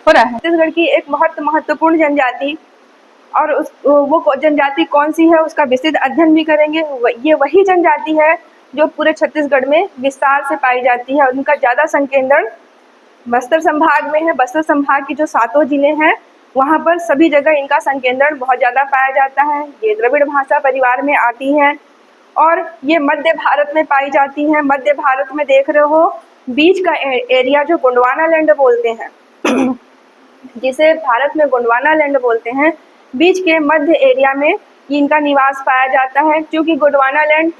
हो रहा है। छत्तीसगढ़ की एक बहुत महत्वपूर्ण जनजाति और वो जनजाति कौन सी है उसका विस्तृत अध्ययन भी करेंगे। ये वही जनजाति है जो पूरे छत्तीसगढ़ में विस्तार से पाई जाती है। उनका ज़्यादा संकेंद्रण बस्तर संभाग में है। बस्तर संभाग की जो 7 जिले हैं वहाँ पर सभी जगह इनका संकेंद्रण बहुत ज़्यादा पाया जाता है। ये द्रविड़ भाषा परिवार में आती हैं और ये मध्य भारत में पाई जाती हैं। मध्य भारत में देख रहे हो बीच का एरिया जो गोंडवाना लैंड बोलते हैं जिसे भारत में गोंडवाना लैंड बोलते हैं, बीच के मध्य एरिया में इनका निवास पाया जाता है। क्योंकि गोंडवाना लैंड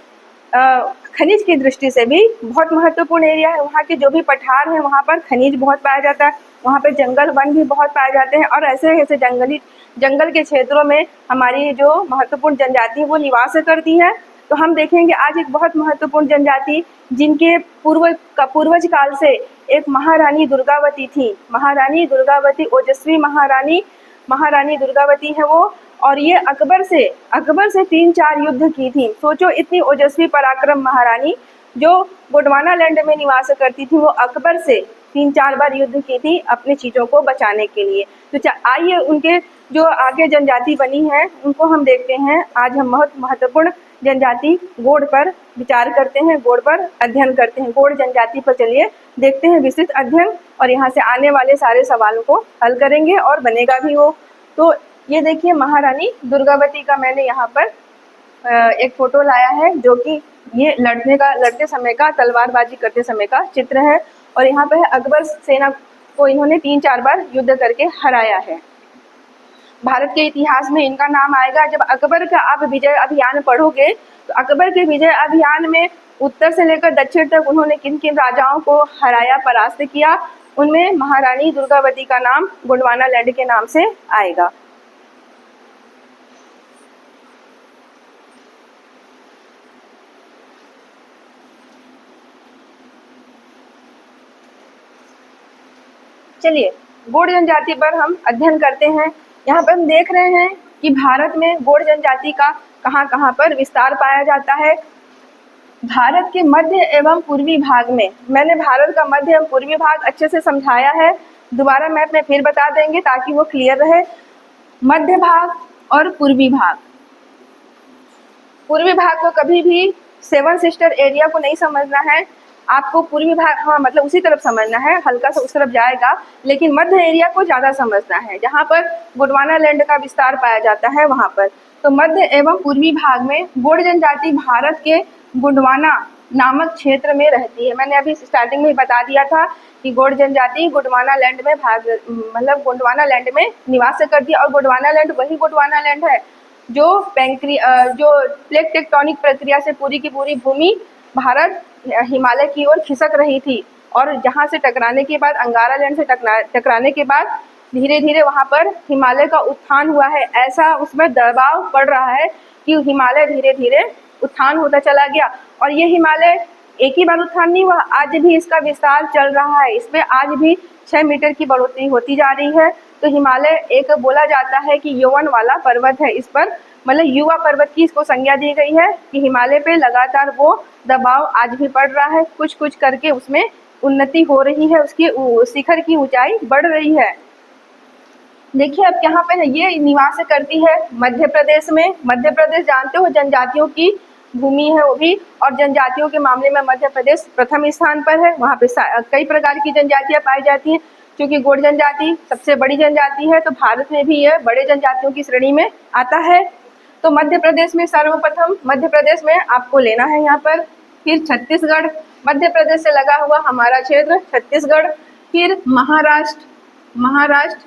खनिज की दृष्टि से भी बहुत महत्वपूर्ण एरिया है। वहाँ के जो भी पठार हैं वहाँ पर खनिज बहुत पाया जाता है, वहाँ पे जंगल वन भी बहुत पाए जाते हैं और ऐसे ऐसे जंगल के क्षेत्रों में हमारी जो महत्वपूर्ण जनजाति है वो निवास करती है। तो हम देखेंगे आज एक बहुत महत्वपूर्ण जनजाति जिनके पूर्वज काल से एक महारानी दुर्गावती थी। महारानी दुर्गावती, ओजस्वी महारानी दुर्गावती है वो, और ये अकबर से 3-4 युद्ध की थी। सोचो इतनी ओजस्वी पराक्रम महारानी जो गोंडवाना लैंड में निवास करती थी, वो अकबर से 3-4 बार युद्ध की थी अपनी चीज़ों को बचाने के लिए। तो आइए उनके जो आगे जनजाति बनी है उनको हम देखते हैं। आज हम बहुत महत्वपूर्ण जनजाति गोंड पर विचार करते हैं, गोंड पर अध्ययन करते हैं। गोंड जनजाति पर चलिए देखते हैं विस्तृत अध्ययन और यहाँ से आने वाले सारे सवालों को हल करेंगे और बनेगा भी वो। तो ये देखिए महारानी दुर्गावती का मैंने यहाँ पर एक फोटो लाया है जो कि ये लड़ते समय का, तलवारबाजी करते समय का चित्र है। और यहाँ पे अकबर सेना को इन्होंने 3-4 बार युद्ध करके हराया है। भारत के इतिहास में इनका नाम आएगा। जब अकबर का आप विजय अभियान पढ़ोगे तो अकबर के विजय अभियान में उत्तर से लेकर दक्षिण तक उन्होंने किन किन राजाओं को हराया, परास्त किया, उनमें महारानी दुर्गावती का नाम गोंडवाना लैंड के नाम से आएगा। चलिए गोंड जनजाति पर हम अध्ययन करते हैं। यहाँ पर हम देख रहे हैं कि भारत में गोंड जनजाति का कहाँ पर विस्तार पाया जाता है। भारत के मध्य एवं पूर्वी भाग में, मैंने भारत का मध्य एवं पूर्वी भाग अच्छे से समझाया है, दोबारा मैप में फिर बता देंगे ताकि वो क्लियर रहे। मध्य भाग और पूर्वी भाग, पूर्वी भाग को कभी भी 7 सिस्टर एरिया को नहीं समझना है आपको। पूर्वी भाग हाँ मतलब उसी तरफ समझना है, हल्का सा उस तरफ जाएगा, लेकिन मध्य एरिया को ज़्यादा समझना है जहाँ पर गोंडवाना लैंड का विस्तार पाया जाता है वहाँ पर। तो मध्य एवं पूर्वी भाग में गोंड जनजाति भारत के गोंडवाना नामक क्षेत्र में रहती है। मैंने अभी स्टार्टिंग में बता दिया था कि गोंड जनजाति गोंडवाना लैंड में गोंडवाना लैंड में निवास करती है। और गोंडवाना लैंड वही गोंडवाना लैंड है जो प्लेट टेक्टोनिक प्रक्रिया से पूरी की पूरी भूमि भारत हिमालय की ओर खिसक रही थी और जहाँ से टकराने के बाद, अंगारा लैंड से टकराने के बाद धीरे धीरे वहाँ पर हिमालय का उत्थान हुआ है। ऐसा उसमें दबाव पड़ रहा है कि हिमालय धीरे धीरे उत्थान होता चला गया। और ये हिमालय एक ही बार उत्थान नहीं हुआ, आज भी इसका विस्तार चल रहा है। इसमें आज भी 6 मीटर की बढ़ोतरी होती जा रही है। तो हिमालय एक बोला जाता है कि यौवन वाला पर्वत है। इस पर मतलब युवा पर्वत की इसको संज्ञा दी गई है कि हिमालय पे लगातार वो दबाव आज भी पड़ रहा है। कुछ कुछ करके उसमें उन्नति हो रही है, उसकी शिखर की ऊंचाई बढ़ रही है। देखिए अब यहाँ पे ये निवास करती है मध्य प्रदेश में। मध्य प्रदेश जानते हो जनजातियों की भूमि है वो भी, और जनजातियों के मामले में मध्य प्रदेश प्रथम स्थान पर है। वहाँ पे कई प्रकार की जनजातियाँ पाई जाती हैं। क्योंकि गोंड जनजाति सबसे बड़ी जनजाति है तो भारत में भी यह बड़े जनजातियों की श्रेणी में आता है। तो मध्य प्रदेश में सर्वप्रथम मध्य प्रदेश में आपको लेना है यहाँ पर, फिर छत्तीसगढ़, मध्य प्रदेश से लगा हुआ हमारा क्षेत्र छत्तीसगढ़, फिर महाराष्ट्र,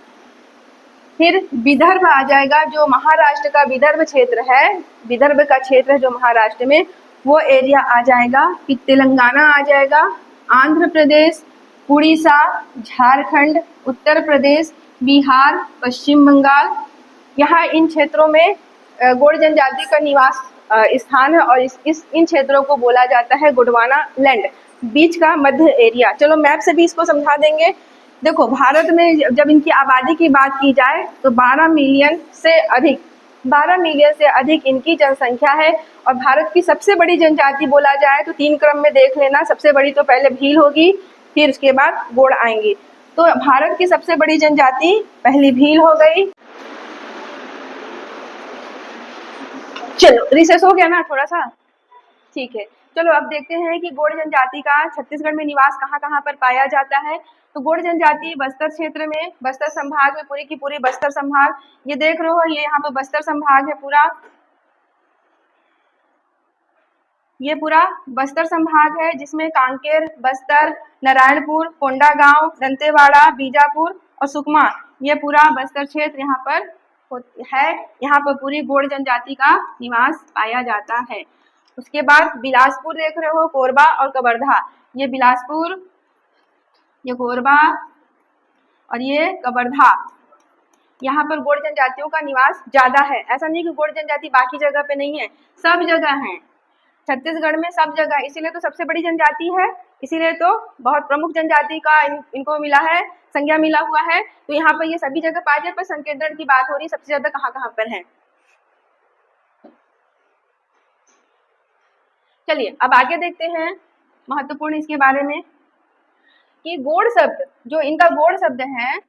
फिर विदर्भ आ जाएगा। जो महाराष्ट्र का विदर्भ क्षेत्र है, विदर्भ का क्षेत्र है जो महाराष्ट्र में, वो एरिया आ जाएगा। फिर तेलंगाना आ जाएगा, आंध्र प्रदेश, उड़ीसा, झारखंड, उत्तर प्रदेश, बिहार, पश्चिम बंगाल। यहाँ इन क्षेत्रों में गोंड जनजाति का निवास स्थान है और इन क्षेत्रों को बोला जाता है गोंडवाना लैंड, बीच का मध्य एरिया। चलो मैप से भी इसको समझा देंगे। देखो भारत में जब इनकी आबादी की बात की जाए तो 12 मिलियन से अधिक इनकी जनसंख्या है। और भारत की सबसे बड़ी जनजाति बोला जाए तो 3 क्रम में देख लेना। सबसे बड़ी तो पहले भील होगी, फिर उसके बाद गोंड आएंगी। तो भारत की सबसे बड़ी जनजाति पहली भील हो गई। चलो रिसेस हो गया ना थोड़ा सा, ठीक है। चलो अब देखते हैं कि गोंड जनजाति का छत्तीसगढ़ में निवास कहाँ कहाँ पर पाया जाता है। तो गोंड जनजाति बस्तर क्षेत्र में, बस्तर संभाग में, पूरी की पूरी बस्तर संभाग, ये देख रहे हो, ये यहाँ पर बस्तर संभाग है पूरा, ये पूरा बस्तर संभाग है जिसमें कांकेर, बस्तर, नारायणपुर, कोंडागांव, दंतेवाड़ा, बीजापुर और सुकमा, ये पूरा बस्तर क्षेत्र यहाँ पर है। यहाँ पर पूरी गोंड जनजाति का निवास पाया जाता है। उसके बाद बिलासपुर देख रहे हो, कोरबा और कवर्धा, ये बिलासपुर, ये कोरबा और ये कवर्धा, यहाँ पर गोंड जनजातियों का निवास ज्यादा है। ऐसा नहीं कि गोंड जनजाति बाकी जगह पे नहीं है, सब जगह है छत्तीसगढ़ में, सब जगह। इसीलिए तो सबसे बड़ी जनजाति है, इसीलिए तो बहुत प्रमुख जनजाति का इनको मिला है, संज्ञा मिला हुआ है। तो यहाँ पर ये सभी जगह पाए जाए, पर संकेंद्रण की बात हो रही है सबसे ज्यादा कहाँ कहाँ पर है। चलिए अब आगे देखते हैं महत्वपूर्ण इसके बारे में कि गोंड शब्द, जो इनका गोंड शब्द है,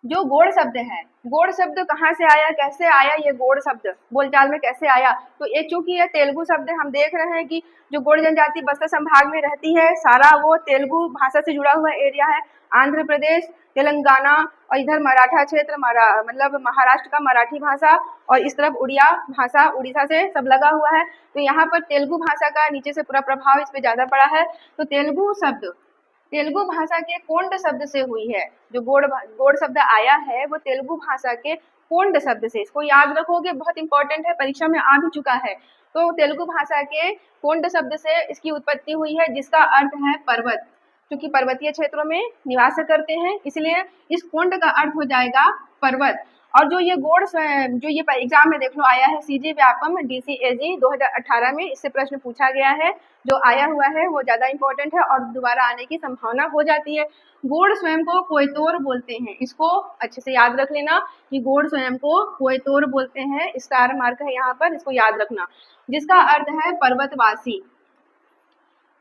जो गोंड शब्द है, गोंड शब्द कहाँ से आया, कैसे आया, ये गोंड शब्द बोलचाल में कैसे आया। तो ये चूंकि ये तेलुगु शब्द है, हम देख रहे हैं कि जो गोंड जनजाति बस्तर संभाग में रहती है, सारा वो तेलुगु भाषा से जुड़ा हुआ एरिया है। आंध्र प्रदेश, तेलंगाना और इधर मराठा क्षेत्र, मतलब महाराष्ट्र का मराठी भाषा, और इस तरफ उड़िया भाषा, उड़ीसा से सब लगा हुआ है। तो यहाँ पर तेलुगु भाषा का नीचे से पूरा प्रभाव इस पे ज्यादा पड़ा है। तो तेलुगु शब्द तेलुगु भाषा के कोंड शब्द से हुई है। जो गोंड शब्द आया है वो तेलुगु भाषा के कोंड शब्द से, इसको याद रखोगे, बहुत इंपॉर्टेंट है, परीक्षा में आ भी चुका है। तो तेलुगु भाषा के कोंड शब्द से इसकी उत्पत्ति हुई है, जिसका अर्थ है पर्वत। क्योंकि पर्वतीय क्षेत्रों में निवास करते हैं, इसलिए इस कोंड का अर्थ हो जाएगा पर्वत। और जो ये गोंड, जो ये एग्जाम में देख लो आया है, सीजी व्यापम DCAG 2018 में इससे प्रश्न पूछा गया है, जो आया हुआ है वो ज्यादा इंपॉर्टेंट है और दोबारा आने की संभावना हो जाती है। गोंड स्वयं को कोयतोर बोलते हैं, इसको अच्छे से याद रख लेना कि गोंड स्वयं को कोयतोर बोलते हैं, स्टार मार्क है यहाँ पर, इसको याद रखना, जिसका अर्थ है पर्वतवासी।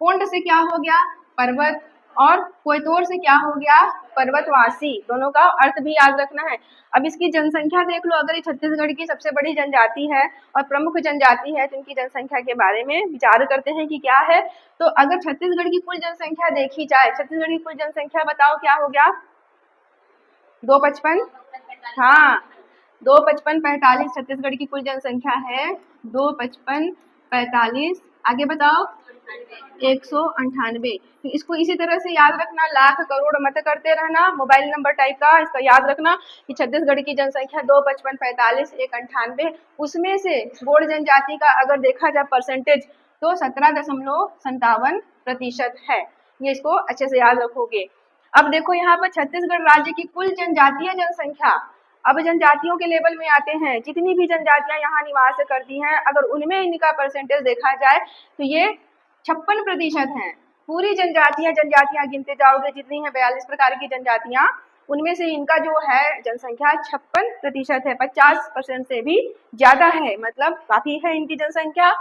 कोंड से क्या हो गया, पर्वत, और कोयतोर से क्या हो गया, पर्वतवासी। दोनों का अर्थ भी याद रखना है। अब इसकी जनसंख्या देख लो, अगर ये छत्तीसगढ़ की सबसे बड़ी जनजाति है और प्रमुख जनजाति है, तो इनकी जनसंख्या के बारे में विचार करते हैं कि क्या है। तो अगर छत्तीसगढ़ की कुल जनसंख्या देखी जाए, छत्तीसगढ़ की कुल जनसंख्या बताओ क्या हो गया, 255, हाँ 25545 छत्तीसगढ़ की कुल जनसंख्या है, 25545, आगे बताओ 198। तो इसको इसी तरह से याद रखना, लाख करोड़ मत करते रहना, मोबाइल नंबर टाइप का इसका याद रखना कि छत्तीसगढ़ की जनसंख्या 25545 198, उसमें से गोंड जनजाति का अगर देखा जाए परसेंटेज तो 17.57% है। ये इसको अच्छे से याद रखोगे। अब देखो यहाँ पर छत्तीसगढ़ राज्य की कुल जनजातीय जनसंख्या, अब जनजातियों के लेवल में आते हैं, जितनी भी जनजातियां यहाँ निवास करती हैं, अगर उनमें इनका परसेंटेज देखा जाए तो ये 56% है। पूरी जनजातियां गिनते जाओगे जितनी है 42 प्रकार की जनजातियां, उनमें से इनका जो है जनसंख्या 56% है, 50% से भी ज्यादा है, मतलब काफी है इनकी जनसंख्या।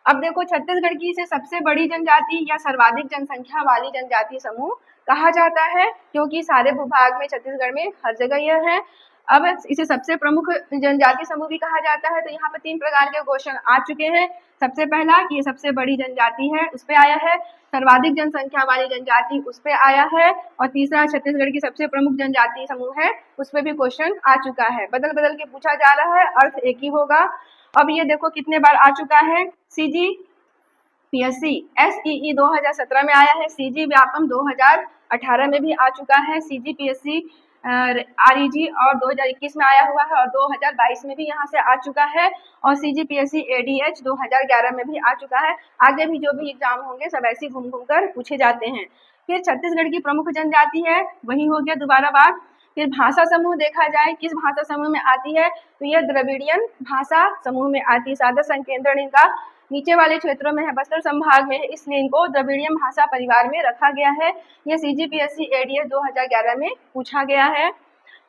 अब देखो छत्तीसगढ़ की इसे सबसे बड़ी जनजाति या सर्वाधिक जनसंख्या वाली जनजाति समूह कहा जाता है, क्योंकि सारे भूभाग में छत्तीसगढ़ में हर जगह यह है। अब इसे सबसे प्रमुख जनजाति समूह भी कहा जाता है। तो यहाँ पर 3 प्रकार के क्वेश्चन आ चुके हैं। सबसे पहला कि ये सबसे बड़ी जनजाति है, उस पे आया है। सर्वाधिक जनसंख्या वाली जनजाति, उस पे आया है। और तीसरा छत्तीसगढ़ की सबसे प्रमुख जनजाति समूह है, उस पे भी क्वेश्चन आ चुका है। बदल बदल के पूछा जा रहा है, अर्थ एक ही होगा। अब ये देखो कितने बार आ चुका है, CGPSC SEE 2017 में आया है, CG व्यापम 2018 में भी आ चुका है, CGPSC REG और 2021 में आया हुआ है, और 2022 में भी यहाँ से आ चुका है, और CGPSC ADH 2011 में भी आ चुका है। आगे भी जो भी एग्जाम होंगे सब ऐसे घूम घूम कर पूछे जाते हैं। फिर छत्तीसगढ़ की प्रमुख जनजाति है, वही हो गया दोबारा बात। फिर भाषा समूह देखा जाए किस भाषा समूह में आती है, तो यह द्रविड़ियन भाषा समूह में आती है। सादा संकेंद्रण इनका नीचे वाले क्षेत्रों में है, बस्तर संभाग में है, इसलिए इनको द्रविड़ियन भाषा परिवार में रखा गया है। यह CGPSC ADH 2011 में पूछा गया है।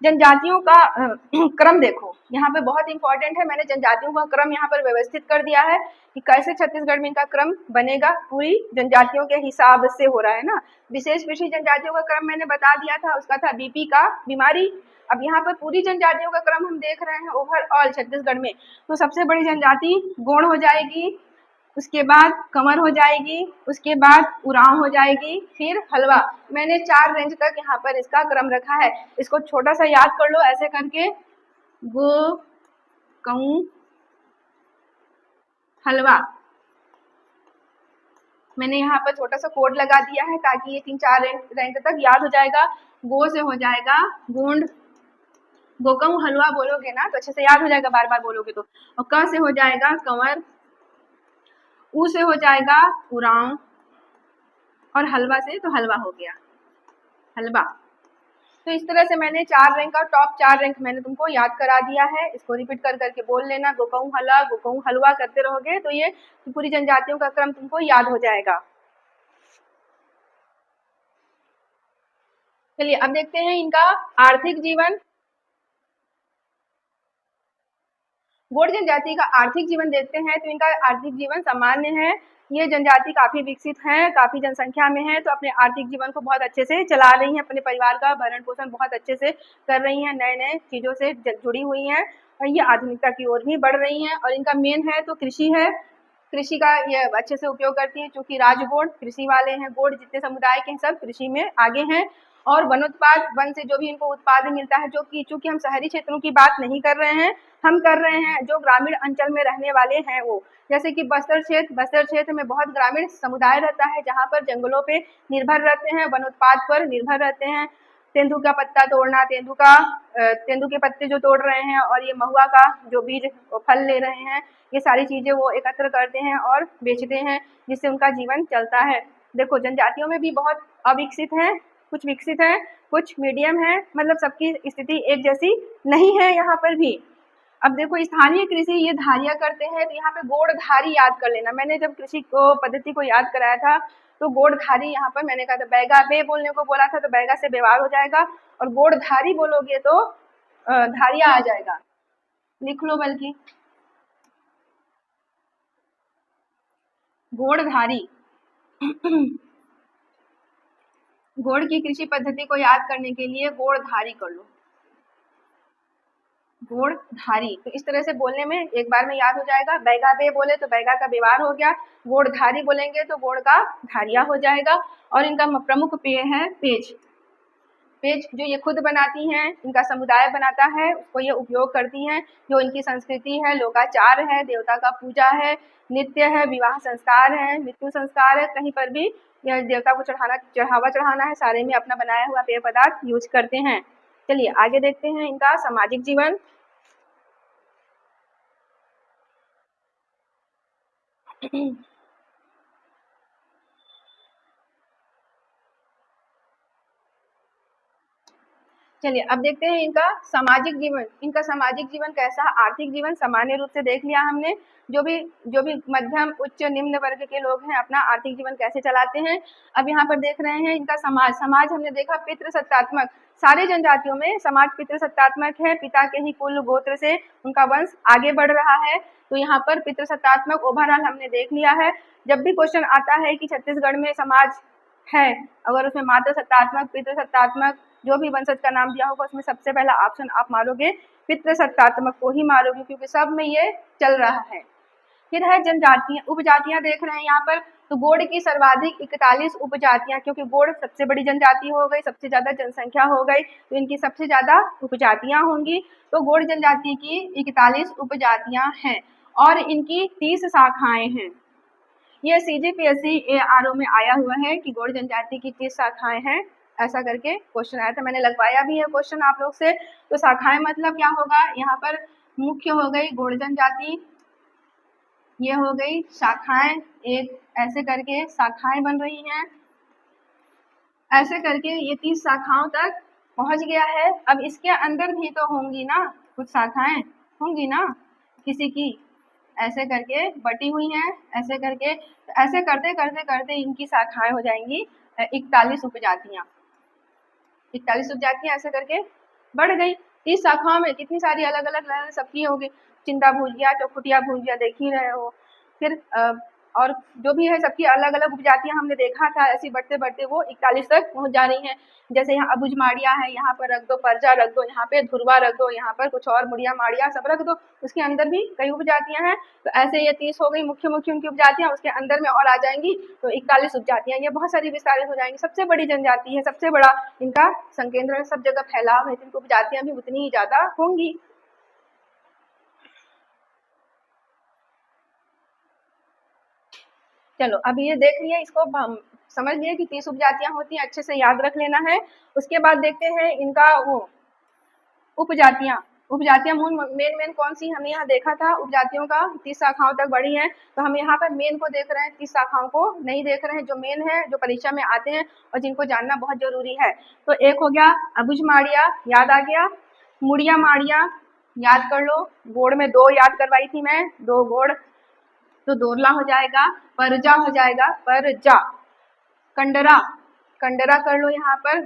जनजातियों का क्रम देखो, यहाँ पे बहुत इंपॉर्टेंट है। मैंने जनजातियों का क्रम यहाँ पर व्यवस्थित कर दिया है कि कैसे छत्तीसगढ़ में इनका क्रम बनेगा, पूरी जनजातियों के हिसाब से हो रहा है ना। विशेष पिछड़ी जनजातियों का क्रम मैंने बता दिया था, उसका था बीपी का बीमारी। अब यहाँ पर पूरी जनजातियों का क्रम हम देख रहे हैं ओवरऑल छत्तीसगढ़ में। तो सबसे बड़ी जनजाति गोंड हो जाएगी, उसके बाद कंवर हो जाएगी, उसके बाद उरांव हो जाएगी, फिर हलवा। मैंने 4 रेंज तक यहाँ पर इसका क्रम रखा है, इसको छोटा सा याद कर लो ऐसे करके, गो कऊ हलवा। मैंने यहाँ पर छोटा सा कोड लगा दिया है ताकि ये 3-4 रेंज तक याद हो जाएगा। गो से हो जाएगा गोंड, गोकऊ हलवा बोलोगे ना तो अच्छे से याद हो जाएगा, बार बार बोलोगे तो। और क से हो जाएगा कंवर, ऊ से हो जाएगा उरांव, और हलवा से तो हलवा हो गया हलवा। तो इस तरह से मैंने 4 रैंक और टॉप 4 रैंक मैंने तुमको याद करा दिया है। इसको रिपीट कर करके बोल लेना, गोकऊ हलवा गोकऊ हलवा करते रहोगे तो ये पूरी जनजातियों का क्रम तुमको याद हो जाएगा। चलिए अब देखते हैं इनका आर्थिक जीवन। गोंड जनजाति का आर्थिक जीवन देखते हैं तो इनका आर्थिक जीवन सामान्य है। ये जनजाति काफी विकसित है, काफी जनसंख्या में है, तो अपने आर्थिक जीवन को बहुत अच्छे से चला रही है, अपने परिवार का भरण पोषण बहुत अच्छे से कर रही हैं, नए नए चीजों से जुड़ी हुई हैं और ये आधुनिकता की ओर भी बढ़ रही हैं। और इनका मेन है तो कृषि है, कृषि का ये अच्छे से उपयोग करती है, चूंकि राजगोंड कृषि वाले हैं। गोंड जितने समुदाय के सब कृषि में आगे हैं। और वनोत्पाद, वन से जो भी इनको उत्पाद मिलता है, जो कि चूंकि हम शहरी क्षेत्रों की बात नहीं कर रहे हैं, हम कर रहे हैं जो ग्रामीण अंचल में रहने वाले हैं वो, जैसे कि बस्तर क्षेत्र में बहुत ग्रामीण समुदाय रहता है जहाँ पर जंगलों पे निर्भर रहते हैं, वनोत्पाद पर निर्भर रहते हैं। तेंदू का पत्ता तोड़ना, तेंदू के पत्ते जो तोड़ रहे हैं और ये महुआ का जो बीज फल ले रहे हैं, ये सारी चीजें वो एकत्र करते हैं और बेचते हैं, जिससे उनका जीवन चलता है। देखो जनजातियों में भी बहुत अविकसित है, कुछ विकसित है, कुछ मीडियम है, मतलब सबकी स्थिति एक जैसी नहीं है यहाँ पर भी। अब देखो स्थानीय कृषि ये धारियां करते हैं, तो यहाँ पे गोड़धारी याद कर लेना। मैंने जब कृषि को पद्धति को याद कराया था तो गोड़धारी यहाँ पर मैंने कहा था, बैगा बे बोलने को बोला था तो बैगा से व्यवहार हो जाएगा, और गोड़धारी बोलोगे तो धारिया आ जाएगा। लिख लो बल्कि गोड़धारी। गोड़ की कृषि पद्धति को याद करने के लिए गोड़धारी कर लो, गोड़धारी। तो इस तरह से बोलने में एक बार में याद हो जाएगा। बैगा बे बोले तो बैगा का व्यवहार हो गया, गोड़धारी बोलेंगे तो गोड़ का धारिया हो जाएगा। और इनका प्रमुख पेय है पेज। पेज जो ये खुद बनाती हैं, इनका समुदाय बनाता है, उसको ये उपयोग करती हैं। जो इनकी संस्कृति है, लोकाचार है, देवता का पूजा है, नृत्य है, विवाह संस्कार है, मृत्यु संस्कार है, कहीं पर भी यह देवता को चढ़ावा चढ़ाना है, सारे में अपना बनाया हुआ पेय पदार्थ यूज करते हैं। चलिए आगे देखते हैं इनका सामाजिक जीवन। चलिए अब देखते हैं इनका सामाजिक जीवन। इनका सामाजिक जीवन कैसा, आर्थिक जीवन सामान्य रूप से देख लिया हमने। जो भी मध्यम उच्च निम्न वर्ग के लोग हैं अपना आर्थिक जीवन कैसे चलाते हैं। अब यहाँ पर देख रहे हैं इनका समाज हमने देखा पितृसत्तात्मक। सारे जनजातियों में समाज पितृसत्तात्मक है, पिता के ही कुल गोत्र से उनका वंश आगे बढ़ रहा है। तो यहाँ पर पितृसत्तात्मक ओवरऑल हमने देख लिया है। जब भी क्वेश्चन आता है कि छत्तीसगढ़ में समाज है, अगर उसमें मातृ सत्तात्मक पितृसत्तात्मक जो भी वंशज का नाम दिया होगा उसमें सबसे पहला ऑप्शन आप मारोगे पितृसत्तात्मक को ही मारोगे, क्योंकि सब में ये चल रहा है। फिर है जनजातियां, उपजातियां देख रहे हैं यहाँ पर। तो गोंड की सर्वाधिक 41 उपजातियां, क्योंकि गोंड सबसे बड़ी जनजाति हो गई, सबसे ज्यादा जनसंख्या हो गई, तो इनकी सबसे ज्यादा उपजातियां होंगी। तो गोंड जनजाति की 41 उपजातियां हैं और इनकी 30 शाखाएं हैं। ये CGPSC ARO में आया हुआ है कि गोंड जनजाति की 30 शाखाएं हैं, ऐसा करके क्वेश्चन आया था, मैंने लगवाया भी है क्वेश्चन आप लोग से। तो शाखाएं मतलब क्या होगा, यहाँ पर मुख्य हो गई गोंड जनजाति, ये हो गई शाखाएं, एक ऐसे करके शाखाएं बन रही हैं, ऐसे करके ये 30 शाखाओं तक पहुंच गया है। अब इसके अंदर भी तो होंगी ना कुछ शाखाएं, होंगी ना किसी की, ऐसे करके बटी हुई हैं, ऐसे करके, ऐसे करते करते करते इनकी शाखाएं हो जाएंगी 41 उपजातियां, 41 उपजातियां ऐसे करके बढ़ गई। 30 शाखाओं में कितनी सारी अलग अलग सब्जी होगी, चिंदा भुजिया, चौखुटिया भुजिया देख ही रहे हो। फिर और जो भी है सबकी अलग अलग उपजातियां हमने देखा था, ऐसी बढ़ते बढ़ते वो 41 तक पहुंच जा रही हैं। जैसे यहाँ अबुझ माड़िया है, यहाँ पर रख दो, परजा रख दो, यहाँ पे धुरवा रख दो, यहाँ पर कुछ और मुड़िया माड़िया सब रख दो, उसके अंदर भी कई उपजातियां हैं। तो ऐसे ये 30 हो गई मुख्य मुख्य उनकी उपजातियां, उसके अंदर में और आ जाएंगी तो 41 उपजातियां, ये बहुत सारी विस्तारित हो जाएंगी। सबसे बड़ी जनजाति है, सबसे बड़ा इनका संकेंद्र है, सब जगह फैलाव है, जिनको उपजातियां भी उतनी ही ज्यादा होंगी। चलो अब ये देख लिया, इसको समझ लिए कि 30 उपजातियां होती हैं, अच्छे से याद रख लेना है। उसके बाद देखते हैं इनका वो उपजातियां। उपजातियां मेन मेन कौन सी हमने यहाँ देखा था, उपजातियों का 30 शाखाओं तक बढ़ी हैं। तो हम यहाँ पर मेन को देख रहे हैं, 30 शाखाओं को नहीं देख रहे हैं, जो मेन है, जो परीक्षा में आते हैं और जिनको जानना बहुत जरूरी है। तो एक हो गया अबुझ माड़िया, याद आ गया। मुड़िया माड़िया याद कर लो, गोड़ में 2 याद करवाई थी मैं, 2 गोड़, तो दोरला हो जाएगा। परजा हो जाएगा, परजा। कंडरा, कंडरा कर लो, यहाँ पर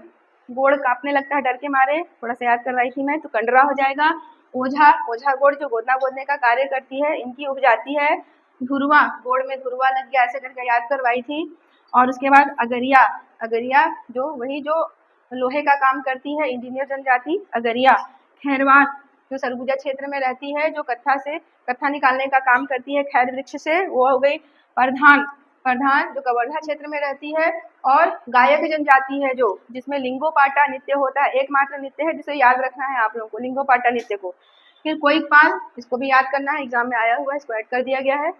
गोड़ कांपने लगता है डर के मारे, थोड़ा सा याद करवाई थी मैं, तो कंडरा हो जाएगा। ओझा, ओझा गोड़ जो गोदना गोदने का कार्य करती है, इनकी उपजाति है। धुरवा, गोड़ में धुरवा लग गया, ऐसे करके याद करवाई थी। और उसके बाद अगरिया, अगरिया जो वही जो लोहे का काम करती है, इंजीनियर जनजाति अगरिया। खैरवार जो सरगुजा क्षेत्र में रहती है, जो कत्था निकालने का काम करती है खैर वृक्ष से, वो हो गई। प्रधान, प्रधान जो कवर्धा क्षेत्र में रहती है। और गायक जनजाति है जो, जिसमें लिंगोपाटा नृत्य होता है, एकमात्र नृत्य है जिसे याद रखना है आप लोगों को, लिंगोपाटा नृत्य को। फिर कोइकपाल, इसको भी याद करना है, एग्जाम में आया हुआ है, इसको ऐड कर दिया गया है।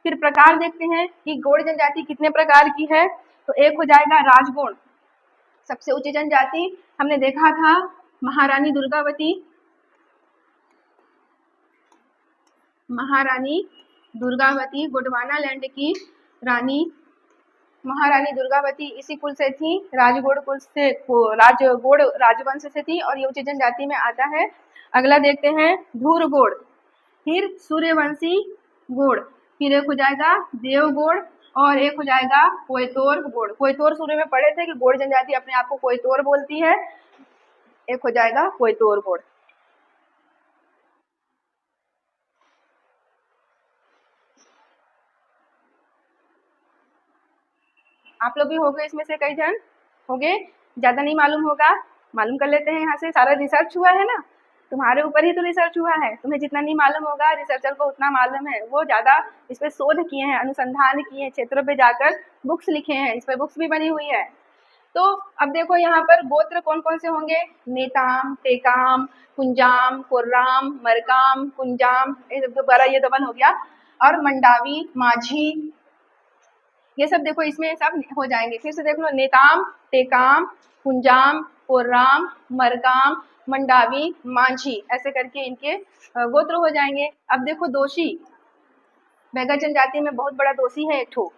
फिर प्रकार देखते हैं कि गौड़ जनजाति कितने प्रकार की है। तो एक हो जाएगा राजगौड़, सबसे ऊंची जनजाति हमने देखा था महारानी दुर्गावती, महारानी दुर्गावती गोंडवाना लैंड की रानी महारानी दुर्गावती इसी कुल से थी, राजगौड़ कुल से, राजगौड़ राजवंश से थी और ये उच्च जनजाति में आता है। अगला देखते हैं धूरगौड़, फिर सूर्यवंशी गौड़, फिर एक हो जाएगा देवगौड़ और एक हो जाएगा कोयतोर गौड़। कोयतोर सूर्य में पढ़े थे कि गौड़ जनजाति अपने आप को कोयतोर बोलती है, एक हो जाएगा कोयतोर गौड़। आप लोग भी हो गए इसमें से कई जन हो गए, ज्यादा नहीं मालूम होगा, मालूम कर लेते हैं यहाँ से। सारा रिसर्च हुआ है ना, तुम्हारे ऊपर ही तो रिसर्च हुआ है, तुम्हें जितना नहीं मालूम होगा रिसर्चर को उतना मालूम है, वो ज्यादा इस पे शोध किए हैं, अनुसंधान किए हैं, क्षेत्रों पे जाकर बुक्स लिखे हैं, इस पे बुक्स भी बनी हुई है। तो अब देखो यहाँ पर गोत्र कौन कौन से होंगे, नेताम, टेकाम, कुंजाम, कुर्राम, मरकाम, कुंजाम, दोबारा ये दबन हो गया, और मंडावी, माझी, ये सब देखो इसमें सब हो जाएंगे। फिर से देख लो, नेताम, टेकाम, कुंजाम, कोर्राम, मरकाम, मंडावी, मांझी, ऐसे करके इनके गोत्र हो जाएंगे। अब देखो दोषी, बैगा जनजाति में बहुत बड़ा दोषी है, एक ठो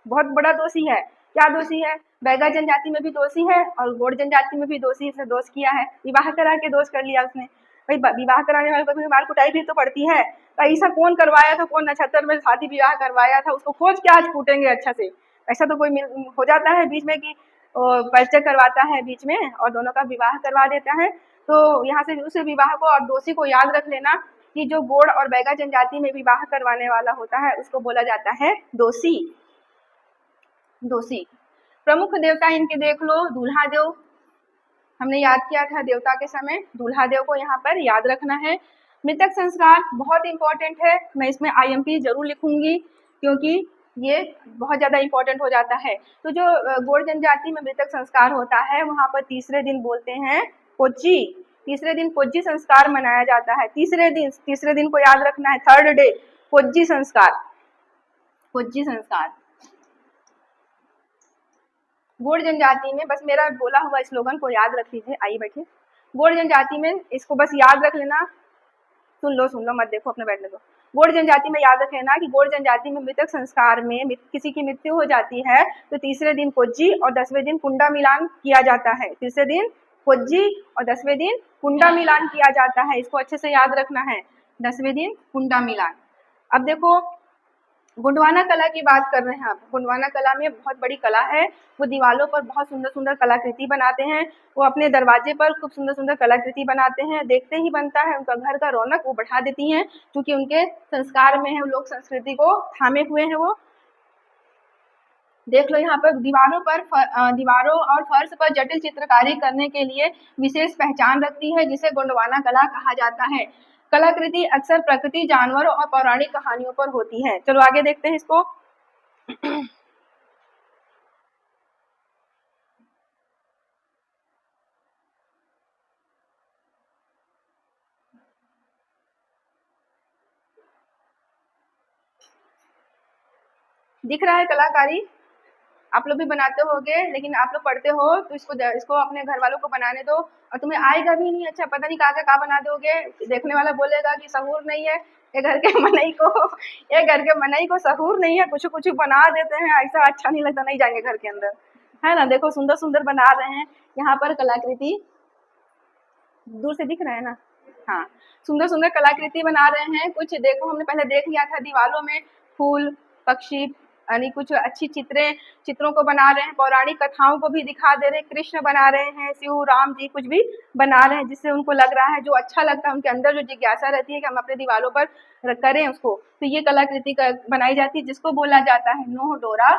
बहुत बड़ा दोषी है। क्या दोषी है, बैगा जनजाति में भी दोषी है और गौड़ जनजाति में भी दोषी, इसने दोष किया है, विवाह करा के दोष कर लिया उसने। भाई विवाह कराने वाले को मार कुटाई भी तो पड़ती है, तो ऐसा कौन करवाया था, कौन नक्षत्र में शादी विवाह करवाया था, उसको खोज के आज कूटेंगे अच्छा से। ऐसा तो कोई हो जाता है बीच में कि परिचय करवाता है बीच में और दोनों का विवाह करवा देता है। तो यहाँ से उस विवाह को और दोषी को याद रख लेना कि जो गौड़ और बैगा जनजाति में विवाह करवाने वाला होता है उसको बोला जाता है दोषी। दोषी। प्रमुख देवता इनके देख लो, दूल्हा देव हमने याद किया था देवता के समय, दूल्हा देव को यहाँ पर याद रखना है। मृतक संस्कार बहुत इंपॉर्टेंट है, मैं इसमें IMP जरूर लिखूंगी क्योंकि ये बहुत ज्यादा इंपॉर्टेंट हो जाता है। तो जो गौड़ जनजाति में मृतक संस्कार होता है वहां पर तीसरे दिन बोलते हैं कोज्जी, तीसरे दिन कोज्जी संस्कार मनाया जाता है। तीसरे दिन को याद रखना है, 3rd डे कोज्जी संस्कार, कोज्जी संस्कार। गौड़ जनजाति में, बस मेरा बोला हुआ स्लोगन को याद रख लीजिए, आइए बैठिए। गौड़ जनजाति में इसको बस याद रख लेना, सुन लो मत देखो, अपने बैठने दो। गौड़ जनजाति में याद रख लेना कि गौड़ जनजाति में मृतक संस्कार में किसी की मृत्यु हो जाती है तो तीसरे दिन कोज्जी और 10वें दिन कुंडा मिलान किया जाता है। तीसरे दिन कोज्जी और 10वें दिन कुंडा मिलान किया जाता है, इसको अच्छे से याद रखना है, 10वें दिन कुंडा मिलान। अब देखो गोंडवाना कला की बात कर रहे हैं आप। गोंडवाना कला में बहुत बड़ी कला है, वो दीवारों पर बहुत सुंदर सुंदर कलाकृति बनाते हैं, वो अपने दरवाजे पर खूब सुंदर सुंदर कलाकृति बनाते हैं, देखते ही बनता है, उनका घर का रौनक वो बढ़ा देती हैं, क्योंकि उनके संस्कार में है, लोक संस्कृति को थामे हुए हैं वो। देख लो यहाँ पर दीवारों पर दीवारों और फर्श पर जटिल चित्रकारी करने के लिए विशेष पहचान रखती है, जिसे गोंडवाना कला कहा जाता है। कलाकृति अक्सर प्रकृति, जानवरों और पौराणिक कहानियों पर होती है। चलो आगे देखते हैं इसको। दिख रहा है कलाकारी, आप लोग भी बनाते होगे, लेकिन आप लोग पढ़ते हो तो इसको अपने घर वालों को बनाने दो, और तुम्हें आएगा भी नहीं। अच्छा, पता नहीं कहाँ बना दोगे, देखने वाला बोलेगा कि सहूर नहीं है, ये घर के मनई को सहूर नहीं है, कुछ कुछ बना देते हैं, ऐसा अच्छा नहीं लगता, नहीं जाएंगे घर के अंदर, है ना। देखो सुंदर सुंदर बना रहे हैं यहाँ पर कलाकृति, दूर से दिख रहा है ना। हाँ, सुंदर सुंदर कलाकृति बना रहे हैं। कुछ देखो, हमने पहले देख लिया था, दीवारों में फूल, पक्षी, यानी कुछ अच्छी चित्रों को बना रहे हैं, पौराणिक कथाओं को भी दिखा दे रहे हैं, कृष्ण बना रहे हैं, शिव, राम जी, कुछ भी बना रहे हैं, जिससे उनको लग रहा है, जो अच्छा लगता है, उनके अंदर जो जिज्ञासा रहती है कि हम अपने दीवारों पर करें उसको, तो ये कलाकृति बनाई जाती है, जिसको बोला जाता है नोह डोरा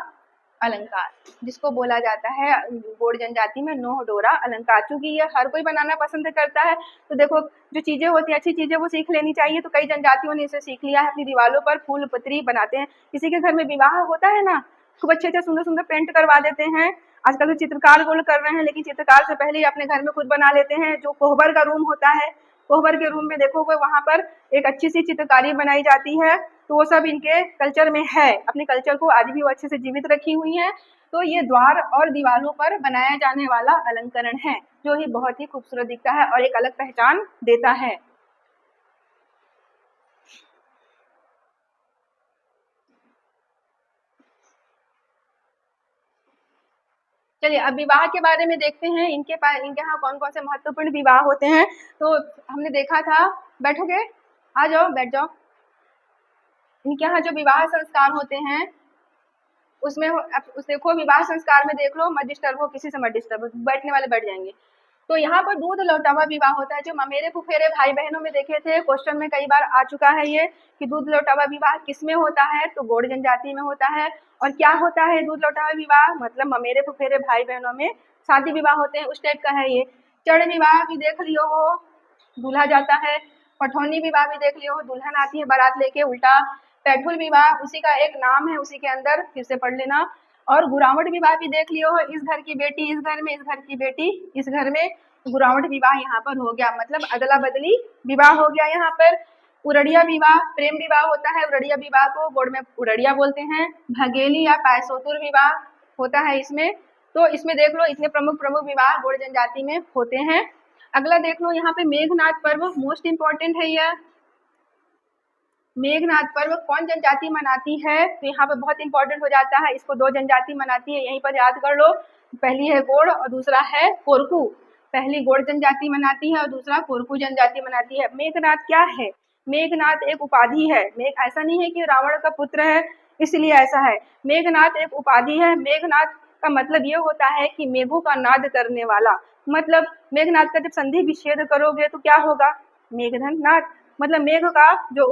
अलंकार, जिसको बोला जाता है गोंड जनजाति में नोह डोरा अलंकार। क्योंकि ये हर कोई बनाना पसंद करता है, तो देखो जो चीजें होती हैं, अच्छी चीजें वो सीख लेनी चाहिए, तो कई जनजातियों ने इसे सीख लिया है, अपनी दीवारों पर फूल पत्री बनाते हैं। किसी के घर में विवाह होता है ना, खूब अच्छे अच्छे सुंदर सुंदर पेंट करवा देते हैं। आजकल तो चित्रकार गोल्ड कर रहे हैं, लेकिन चित्रकार से पहले ही अपने घर में खुद बना लेते हैं। जो कोहबर का रूम होता है, कोहबर के रूम में देखोगे वहां पर एक अच्छी सी चित्रकारी बनाई जाती है, तो वो सब इनके कल्चर में है, अपने कल्चर को आज भी वो अच्छे से जीवित रखी हुई है। तो ये द्वार और दीवारों पर बनाया जाने वाला अलंकरण है, जो ही बहुत ही खूबसूरत दिखता है और एक अलग पहचान देता है। चलिए अब विवाह के बारे में देखते हैं, इनके यहाँ कौन कौन से महत्वपूर्ण विवाह होते हैं। तो हमने देखा था, बैठोगे, आ जाओ, बैठ जाओ। इनके यहाँ जो विवाह संस्कार होते हैं उसमें देखो, विवाह संस्कार में देख लो, मत डिस्टर्ब हो, किसी से मत डिस्टर्ब हो, बैठने वाले बैठ जाएंगे। तो यहाँ पर दूध लौटावा विवाह होता है, जो ममेरे फुफेरे भाई बहनों में देखे थे, क्वेश्चन में कई बार आ चुका है ये, कि दूध लौटावा विवाह किसमें होता है, तो गोंड जनजाति में होता है। और क्या होता है दूध लौटावा विवाह, मतलब ममेरे फुफेरे भाई बहनों में शादी विवाह होते हैं, उस टाइप का है ये। चढ़ विवाह भी देख लियो हो, दूल्हा जाता है। पठौनी विवाह भी देख लियो हो, दुल्हन आती है बारात लेके उल्टा। पैठुल विवाह उसी का एक नाम है, उसी के अंदर फिर से पढ़ लेना। और गुरावट विवाह भी देख लियो हो, इस घर की बेटी इस घर में, इस घर की बेटी इस घर में, गुरावट विवाह यहाँ पर हो गया, मतलब अदला बदली विवाह हो गया यहाँ पर। उरड़िया विवाह प्रेम विवाह होता है, उरड़िया विवाह को गोड़ में उरड़िया बोलते हैं। भगेली या पैसोतुर विवाह होता है इसमें। तो इसमें देख लो, इतने प्रमुख प्रमुख विवाह गोड़ जनजाति में होते हैं। अगला देख लो यहाँ पे मेघनाद पर्व, मोस्ट इंपॉर्टेंट है यह। मेघनाद पर्व कौन जनजाति मनाती है, तो यहाँ पे बहुत इंपॉर्टेंट हो जाता है, इसको दो जनजाति मनाती है, यहीं पर याद कर लो। पहली है गोड़ और दूसरा है कोरकू। पहली गोड़ जनजाति मनाती है और दूसरा कोरकू जनजाति मनाती है। मेघनाद क्या है, मेघनाद एक उपाधि है। मेघ ऐसा नहीं है कि रावण का पुत्र है इसलिए ऐसा है, मेघनाद एक उपाधि है। मेघनाद का मतलब ये होता है कि मेघों का नाद करने वाला, मतलब मेघनाद का जब संधि विच्छेद करोगे तो क्या होगा, मेघधन नाद, मतलब मेघ का जो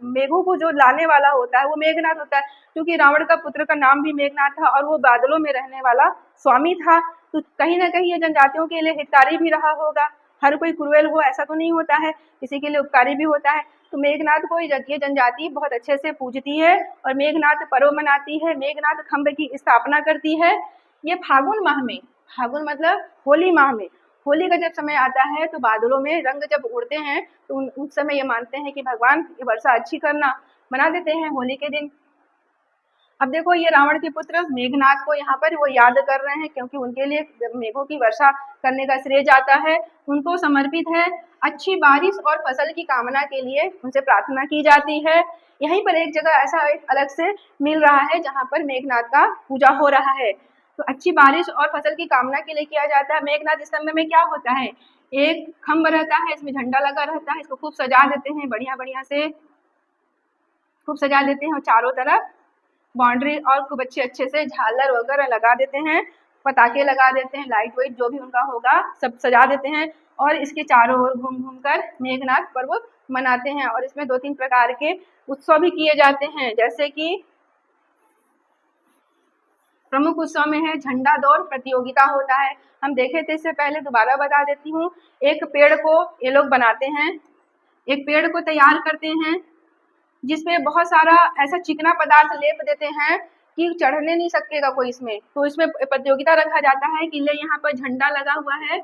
मेघों को जो लाने वाला होता है वो मेघनाद होता है। क्योंकि रावण का पुत्र का नाम भी मेघनाद था और वो बादलों में रहने वाला स्वामी था, तो कहीं ना कहीं ये जनजातियों के लिए हितकारी भी रहा होगा। हर कोई क्रूएल हो ऐसा तो नहीं होता है, किसी के लिए उपकारी भी होता है। तो मेघनाद को ये जनजाति बहुत अच्छे से पूजती है और मेघनाद पर्व मनाती है, मेघनाद खंभ की स्थापना करती है। ये फागुन माह में, फागुन मतलब होली माह में, होली का जब समय आता है तो बादलों में रंग जब उड़ते हैं तो उस समय ये मानते हैं कि भगवान ये वर्षा अच्छी करना, मना देते हैं होली के दिन। अब देखो ये रावण के पुत्र मेघनाद को यहाँ पर वो याद कर रहे हैं, क्योंकि उनके लिए मेघों की वर्षा करने का श्रेय जाता है, उनको समर्पित है। अच्छी बारिश और फसल की कामना के लिए उनसे प्रार्थना की जाती है। यहीं पर एक जगह ऐसा एक अलग से मिल रहा है जहाँ पर मेघनाद का पूजा हो रहा है, तो अच्छी बारिश और फसल की कामना के लिए किया जाता है। मेघनाद स्तंभ में क्या होता है, एक खम्भ रहता है, इसमें झंडा लगा रहता है, इसको खूब सजा देते हैं, बढ़िया बढ़िया से खूब सजा देते हैं और चारों तरफ बाउंड्री और खूब अच्छे से झालर वगैरह लगा देते हैं, पटाखे लगा देते हैं, लाइट वाइट जो भी उनका होगा सब सजा देते हैं और इसके चारों ओर घूम घूम कर मेघनाद पर्व मनाते हैं। और इसमें 2-3 प्रकार के उत्सव भी किए जाते हैं, जैसे कि प्रमुख उत्सव में है झंडा दौड़ प्रतियोगिता होता है। हम देखे थे इससे पहले, दोबारा बता देती हूँ। एक पेड़ को ये लोग बनाते हैं, एक पेड़ को तैयार करते हैं जिसमें बहुत सारा ऐसा चिकना पदार्थ लेप देते हैं कि चढ़ने नहीं सकेगा कोई इसमें। तो इसमें प्रतियोगिता रखा जाता है कि ले यहाँ पर झंडा लगा हुआ है,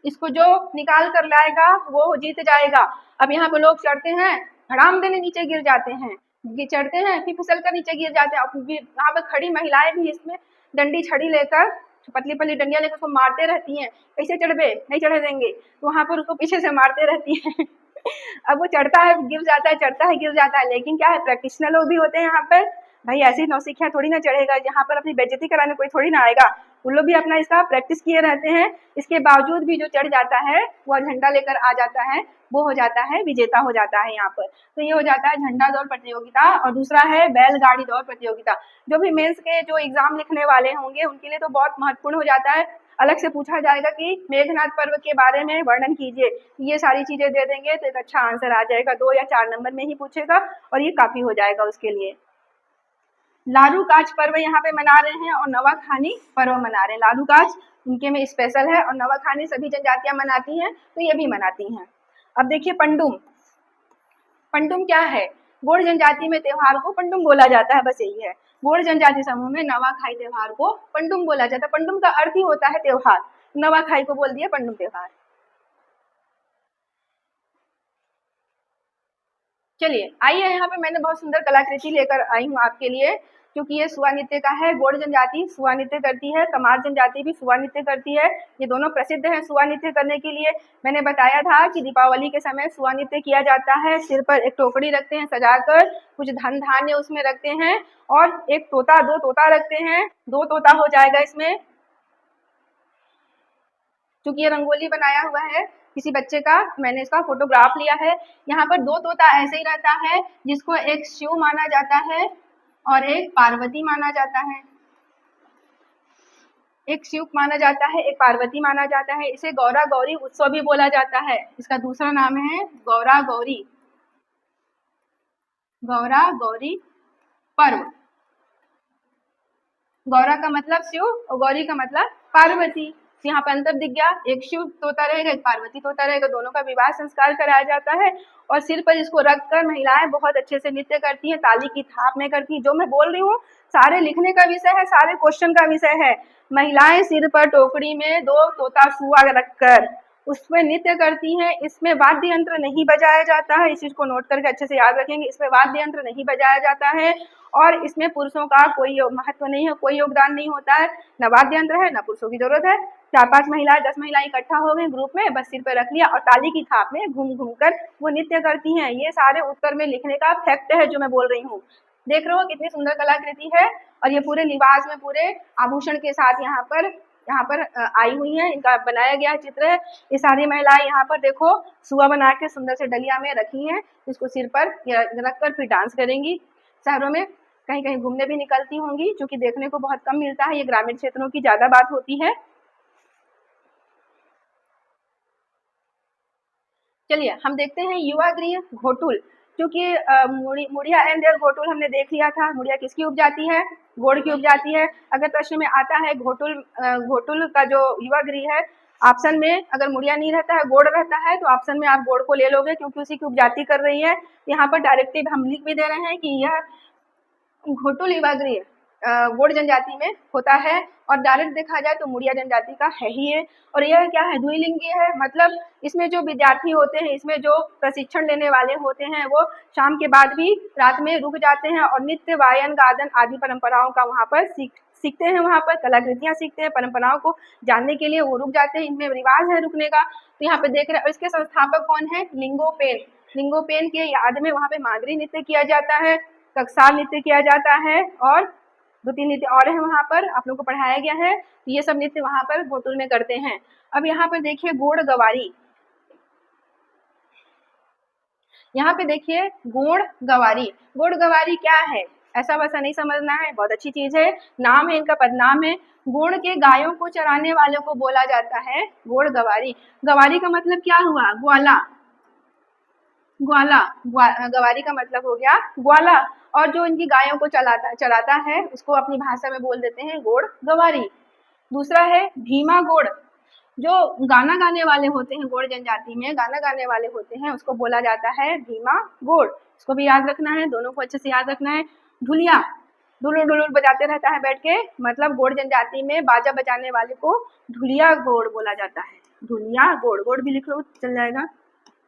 इसको जो निकाल कर लाएगा वो जीत जाएगा। अब यहाँ पे लोग चढ़ते हैं, धड़ाम देने नीचे गिर जाते हैं, चढ़ते हैं फिर फिसल कर नीचे गिर जाते हैं। वहाँ पर खड़ी महिलाएं भी इसमें डंडी छड़ी लेकर, पतली पतली डंडियां लेकर उसको मारते रहती हैं, कैसे चढ़बे, नहीं चढ़े देंगे, तो वहां पर उसको पीछे से मारते रहती हैं। अब वो चढ़ता है गिर जाता है, चढ़ता है गिर जाता है, लेकिन क्या है प्रेक्टिशनर लोग भी होते हैं यहाँ पर। भाई ऐसी नौसिखिया थोड़ी ना चढ़ेगा, यहाँ पर अपनी बेइज्जती कराने कोई थोड़ी ना आएगा। उन लोग भी अपना इसका प्रैक्टिस किए रहते हैं। इसके बावजूद भी जो चढ़ जाता है वह झंडा लेकर आ जाता है, वो हो जाता है विजेता हो जाता है यहाँ पर। तो ये हो जाता है झंडा दौड़ प्रतियोगिता। और दूसरा है बैलगाड़ी दौड़ प्रतियोगिता। जो भी मेंस के जो एग्जाम लिखने वाले होंगे उनके लिए तो बहुत महत्वपूर्ण हो जाता है। अलग से पूछा जाएगा कि मेघनाद पर्व के बारे में वर्णन कीजिए, ये सारी चीजें दे देंगे तो एक अच्छा आंसर आ जाएगा। 2 या 4 नंबर में ही पूछेगा और ये काफी हो जाएगा उसके लिए। लारू काज पर्व यहाँ पे मना रहे हैं और नवाखानी पर्व मना रहे हैं। लारू काज इनके में स्पेशल है और नवाखानी सभी जनजातियां मनाती हैं, तो ये भी मनाती हैं। अब देखिए पंडुम। पंडुम क्या है? गोंड जनजाति में त्योहार को पंडुम बोला जाता है, बस यही है। गोंड जनजाति समूह में नवाखाई त्योहार को पंडुम बोला जाता है। पंडुम का अर्थ ही होता है त्योहार, नवाखाई को बोल दिया पंडुम त्योहार। चलिए आइए, यहाँ पे मैंने बहुत सुंदर कलाकृति लेकर आई हूँ आपके लिए, क्योंकि ये सुआ नृत्य का है। गोंड जनजाति सुआ नृत्य करती है, कमार जनजाति भी सुआ नृत्य करती है। ये दोनों प्रसिद्ध हैं सुआ नृत्य करने के लिए। मैंने बताया था कि दीपावली के समय सुआ नृत्य किया जाता है। सिर पर एक टोकरी रखते हैं सजाकर, कुछ धन धान्य उसमें रखते हैं और एक तोता, 2 तोता रखते हैं। 2 तोता हो जाएगा इसमें, क्योंकि ये रंगोली बनाया हुआ है किसी बच्चे का, मैंने इसका फोटोग्राफ लिया है। यहाँ पर 2 तोता ऐसे ही रहता है, जिसको एक शिव माना जाता है और एक पार्वती माना जाता है। एक शिव माना जाता है, एक पार्वती माना जाता है। इसे गौरा गौरी उत्सव भी बोला जाता है। इसका दूसरा नाम है गौरा गौरी, गौरा गौरी पर्व। गौरा का मतलब शिव और गौरी का मतलब पार्वती। यहाँ पर अंतर दिख गया, एक शिव तोता रहेगा, एक पार्वती तोता रहेगा, दोनों का विवाह संस्कार कराया जाता है। और सिर पर इसको रखकर महिलाएं बहुत अच्छे से नृत्य करती हैं, ताली की थाप में करती हैं। जो मैं बोल रही हूँ सारे लिखने का विषय है, सारे क्वेश्चन का विषय है। महिलाएं सिर पर टोकरी में 2 तोता सुआ रखकर उसमें नृत्य करती हैं। इसमें वाद्य यंत्र नहीं बजाया जाता है, इस चीज को नोट करके अच्छे से याद रखेंगे। इसमें वाद्य यंत्र नहीं बजाया जाता है और इसमें पुरुषों का कोई महत्व नहीं है, कोई योगदान नहीं होता है। न वाद्य यंत्र है, न पुरुषों की जरूरत है। 4-5 महिलाएं, 10 महिलाएं इकट्ठा हो गई ग्रुप में, बस सिर पे रख लिया और ताली की थाप में घूम घूम कर वो नृत्य करती हैं। ये सारे उत्तर में लिखने का फैक्ट है जो मैं बोल रही हूँ। देख रहे हो कितनी सुंदर कलाकृति है। और ये पूरे लिबास में, पूरे आभूषण के साथ यहाँ पर आई हुई है, इनका बनाया गया चित्र है। ये सारी महिलाएं यहाँ पर देखो सुआ बना के सुंदर से डलिया में रखी हैं, इसको सिर पर रखकर फिर डांस करेंगी। शहरों में कहीं कहीं घूमने भी निकलती होंगी, क्योंकि देखने को बहुत कम मिलता है, ये ग्रामीण क्षेत्रों की ज्यादा बात होती है। चलिए हम देखते हैं युवा गृह घोटुल। क्योंकि मुड़िया एंड देयर घोटुल हमने देख लिया था। मुड़िया किसकी उपजाति है? गोंड की उपजाति है। अगर प्रश्न में आता है घोटुल का जो युवा गृह है, ऑप्शन में अगर मुड़िया नहीं रहता है, गोंड रहता है, तो ऑप्शन में आप गोंड को ले लोगे, क्योंकि उसी की उपजाति कर रही है। यहाँ पर डायरेक्टिव हम लिख भी दे रहे हैं कि यह घोटुल युवा गृह गोंड जनजाति में होता है। और डायरेक्ट देखा जाए तो मुड़िया जनजाति का है ही है। और यह क्या है? द्विलिंगीय है, मतलब इसमें जो विद्यार्थी होते हैं, इसमें जो प्रशिक्षण लेने वाले होते हैं, वो शाम के बाद भी रात में रुक जाते हैं और नृत्य, वायन, गायन आदि परंपराओं का वहाँ पर सीखते हैं। वहाँ पर कलाकृतियां सीखते हैं, परंपराओं को जानने के लिए वो रुक जाते हैं। इनमें रिवाज है रुकने का। तो यहाँ पे देख रहे हैं। इसके संस्थापक कौन है? लिंगोपेन। लिंगोपेन के याद में वहाँ पे मांगरी नृत्य किया जाता है, ककसार नृत्य किया जाता है और 2-3 नृत्य और है वहाँ पर, आप लोगों को पढ़ाया गया है। तो ये सब नृत्य वहाँ पर घोटुल में करते हैं। अब यहाँ पर देखिए गोंड गवारी। यहाँ पे देखिए गोंड गवारी। गोंड गवारी क्या है? ऐसा वैसा नहीं समझना है, बहुत अच्छी चीज है। नाम है इनका, पदनाम है। गोड़ के गायों को चराने वालों को बोला जाता है गोड़ गवारी। गवारी का मतलब क्या हुआ? ग्वाला। ग्वाला, गवारी का मतलब हो गया ग्वाला। और जो इनकी गायों को चराता है उसको अपनी भाषा में बोल देते हैं गोड़ गवारी। दूसरा है भीमा गोड़। जो गाना गाने वाले होते हैं, गोड़ जनजाति में गाना गाने वाले होते हैं, उसको बोला जाता है भीमा गोड़। इसको भी याद रखना है, दोनों को अच्छे से याद रखना है। ढुलिया, ढुलुल ढुलुल बजाते रहता है बैठ के, मतलब गोड़ जनजाति में बाजा बजाने वाले को ढुलिया गोड़ बोला जाता है। ढुलिया गोड़, गोड़ भी लिख लो चल जाएगा।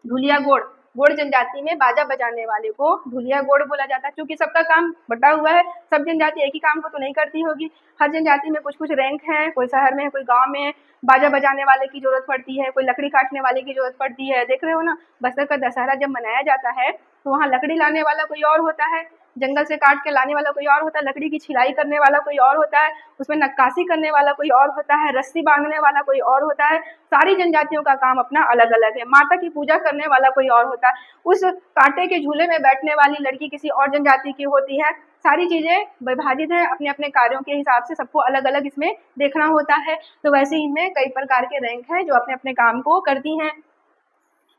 ढुलिया गोड़, गोड़ जनजाति में बाजा बजाने वाले को ढुलिया गोड़ बोला जाता है। क्योंकि सबका काम बटा हुआ है, सब जनजाति एक ही काम को तो नहीं करती होगी, हर जनजाति में कुछ कुछ रैंक है, कोई शहर में है, कोई गांव में है, बाजा बजाने वाले की जरूरत पड़ती है, कोई लकड़ी काटने वाले की जरूरत पड़ती है। देख रहे हो ना, बस्तर का दशहरा जब मनाया जाता है तो वहाँ लकड़ी लाने वाला कोई और होता है, जंगल से काट के लाने वाला कोई और होता है, लकड़ी की छिलाई करने वाला कोई और होता है, उसमें नक्काशी करने वाला कोई और होता है, रस्सी बांधने वाला कोई और होता है। सारी जनजातियों का काम अपना अलग अलग है। माता की पूजा करने वाला कोई और होता है, उस कांटे के झूले में बैठने वाली लड़की किसी और जनजाति की होती है। सारी चीजें विभाजित है, अपने अपने कार्यों के हिसाब से सबको अलग अलग इसमें देखना होता है। तो वैसे ही इनमें कई प्रकार के रैंक हैं जो अपने अपने काम को करती हैं।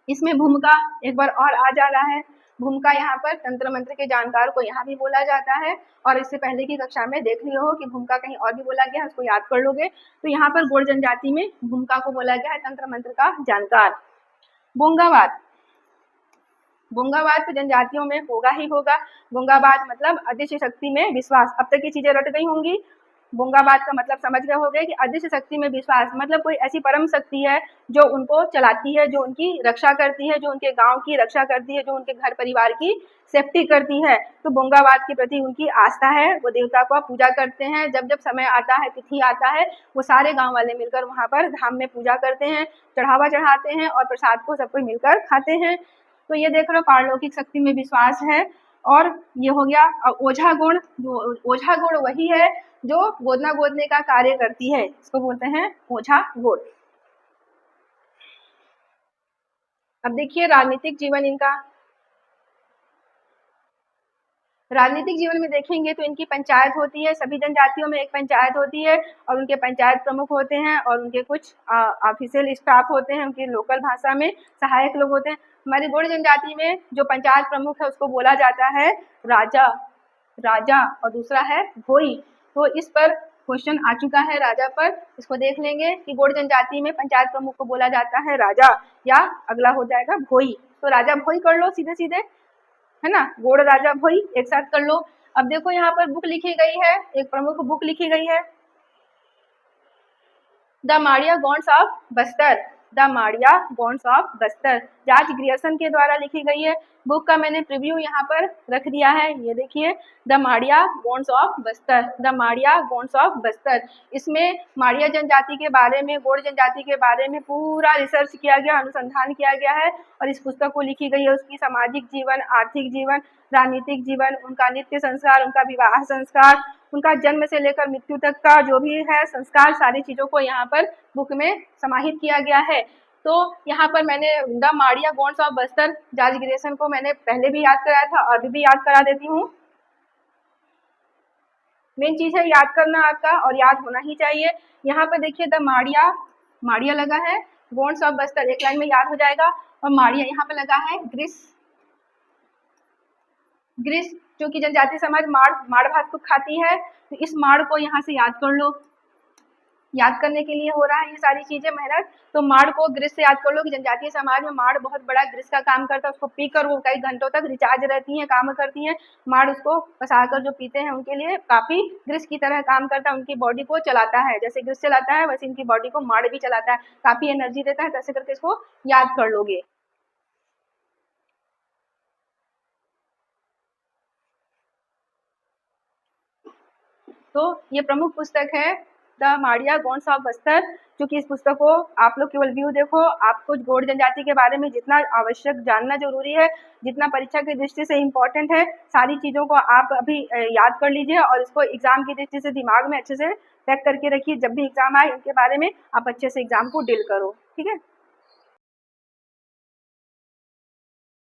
इसमें भूमिका एक बार और आ जा रहा है। भूमिका यहाँ पर तंत्र मंत्र के जानकार को यहाँ भी बोला जाता है, और इससे पहले की कक्षा में देख लियो हो कि भूमिका कहीं और भी बोला गया है, उसको याद कर लोगे। तो यहाँ पर गोड़ जनजाति में भूमिका को बोला गया है तंत्र मंत्र का जानकार। बोंगावाद, बोंगावाद तो जनजातियों में होगा ही होगा। बोंगावाद मतलब अदृश्य शक्ति में विश्वास। अब तक ये चीजें रट गई होंगी। बोंगाबाद का मतलब समझ गए होंगे कि अदृश्य शक्ति में विश्वास, मतलब कोई ऐसी परम शक्ति है जो उनको चलाती है, जो उनकी रक्षा करती है, जो उनके गांव की रक्षा करती है, जो उनके घर परिवार की सेफ्टी करती है। तो बोंगाबाद के प्रति उनकी आस्था है, वो देवता को पूजा करते हैं। जब जब समय आता है, तिथि आता है, वो सारे गाँव वाले मिलकर वहाँ पर धाम में पूजा करते हैं, चढ़ावा चढ़ाते हैं और प्रसाद को सब कोई मिलकर खाते हैं। तो ये देख लो, पारलौकिक शक्ति में विश्वास है। और ये हो गया ओझा गुण। जो ओझा गुण वही है जो गोदना गोदने का कार्य करती है, इसको बोलते हैं ओझा गुण। अब देखिए राजनीतिक जीवन इनका। राजनीतिक जीवन में देखेंगे तो इनकी पंचायत होती है, सभी जनजातियों में एक पंचायत होती है, और उनके पंचायत प्रमुख होते हैं, और उनके कुछ ऑफिशियल स्टाफ होते हैं, उनकी लोकल भाषा में सहायक लोग होते हैं। हमारी गोड़ जनजाति में जो पंचायत प्रमुख है उसको बोला जाता है राजा, राजा, और दूसरा है भोई। तो इस पर क्वेश्चन आ चुका है राजा पर, इसको देख लेंगे कि गोड़ जनजाति में पंचायत प्रमुख को बोला जाता है राजा, या अगला हो जाएगा भोई। तो राजा भोई कर लो सीधे सीधे, है ना, गोड़ राजा भोई एक साथ कर लो। अब देखो यहाँ पर बुक लिखी गई है, एक प्रमुख बुक लिखी गई है, the Maria Gonds of Bastar. The Maria Gonds of Bastar George Grierson के द्वारा लिखी गई है। बुक का मैंने प्रीव्यू यहाँ पर रख दिया है, ये देखिए, the Maria Gonds of Bastar, the Maria Gonds of Bastar. इसमें माड़िया जनजाति के बारे में, गोड़ जनजाति के बारे में पूरा रिसर्च किया गया, अनुसंधान किया गया है, और इस पुस्तक को लिखी गई है। उसकी सामाजिक जीवन, आर्थिक जीवन, राजनीतिक जीवन, उनका नित्य संस्कार, उनका विवाह संस्कार, उनका जन्म से लेकर मृत्यु तक का जो भी है संस्कार, सारी चीजों को यहाँ पर बुक में समाहित किया गया है। तो यहाँ पर मैंने the Maria Gonds of Bastar George Grierson को मैंने पहले भी याद कराया था, अभी भी याद करा देती हूँ। मेन चीज है याद करना आपका, और याद होना ही चाहिए। यहाँ पर देखिए द माड़िया, माड़िया लगा है, गॉन्ड्स ऑफ बस्तर एक लाइन में याद हो जाएगा, और माड़िया यहाँ पे लगा है ग्रिस, ग्रिस जो कि जनजाति समाज माड़ भात को खाती है, तो इस माड़ को यहाँ से याद कर लो। याद करने के लिए हो रहा है ये सारी चीजें मेहनत, तो माड़ को ग्रिस से याद कर लो कि जनजातीय समाज में माड़ बहुत बड़ा ग्रिस का काम करता है। उसको पीकर वो कई घंटों तक रिचार्ज रहती हैं, काम करती हैं। माड़ उसको पसाकर जो पीते हैं उनके लिए काफी ग्रिस की तरह काम करता है, उनकी बॉडी को चलाता है। जैसे ग्रिस चलाता है वैसे इनकी बॉडी को माड़ भी चलाता है, काफी एनर्जी देता है। कैसे करके इसको याद कर लोगे। तो ये प्रमुख पुस्तक है द माड़िया गॉन्ड्स ऑफ बस्तर, जो कि इस पुस्तक को आप लोग केवल व्यू देखो, आपको गोड़ जनजाति के बारे में जितना आवश्यक जानना जरूरी है, जितना परीक्षा की दृष्टि से इम्पोर्टेंट है, सारी चीजों को आप अभी याद कर लीजिए, और इसको एग्जाम की दृष्टि से दिमाग में अच्छे से पैक करके रखिए। जब भी एग्जाम आए इनके बारे में आप अच्छे से एग्जाम को डील करो, ठीक है।